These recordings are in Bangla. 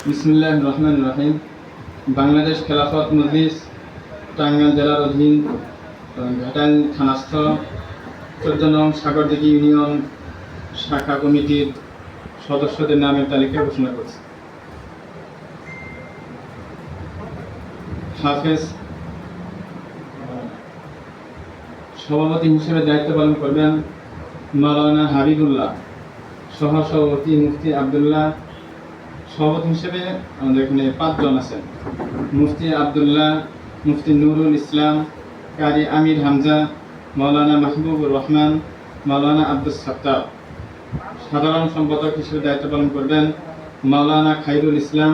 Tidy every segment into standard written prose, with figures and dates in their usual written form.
বিসমিল্লাহির রহমানির রহিম। বাংলাদেশ খেলাফত মজলিস টাঙ্গাইল জেলার অধীন ঘাটাইল থানাস্থ ১৪ নং সাগরদিঘি ইউনিয়ন শাখা কমিটির সদস্যদের নামের তালিকা ঘোষণা করছে। হাফেজ সভাপতি হিসেবে দায়িত্ব পালন করবেন মাওলানা হাবিবুল্লাহ। সহসভাপতি মুফতি আবদুল্লাহ। সভাপতি হিসেবে আমাদের এখানে ৫ জন আছেন। মুফতি আবদুল্লাহ, মুফতি নুরুল ইসলাম, কারি আমির হামজা, মাওলানা মাহবুবুর রহমান, মাওলানা আব্দুস সাত্তার। সাধারণ সম্পাদক হিসেবে দায়িত্ব পালন করবেন মাওলানা খাইরুল ইসলাম।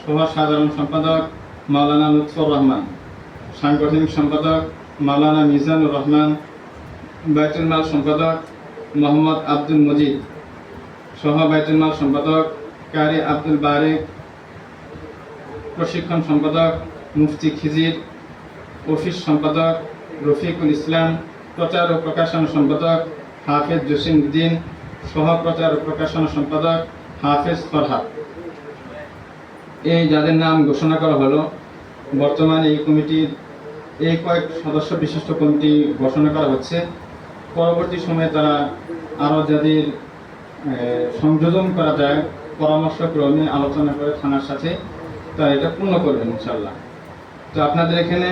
সহ সাধারণ সম্পাদক মাওলানা লুৎফর রহমান। সাংগঠনিক সম্পাদক মাওলানা মিজানুর রহমান। বাইতুল মাল সম্পাদক মোহাম্মদ আব্দুল মজিদ। সহ বাইতুল মাল সম্পাদক কারি আব্দুল বারেক। প্রশিক্ষণ সম্পাদক মুফতি খিজির। অফিস সম্পাদক রফিকুল ইসলাম। প্রচার ও প্রকাশনা সম্পাদক হাফেজ জসিমউদ্দিন। সহ প্রচার ও প্রকাশনা সম্পাদক হাফেজ ফরহাদ। এই যাদের নাম ঘোষণা করা হলো, বর্তমানে এই কমিটির এই কয়েক সদস্য বিশিষ্ট কমিটি ঘোষণা করা হচ্ছে। পরবর্তী সময়ে তারা আরও যাদের সংযোজন করা যায় পরামর্শক্রমে আলোচনা করে থানার সাথে তারা এটা পূর্ণ করবেন ইনশাল্লাহ। তো আপনাদের এখানে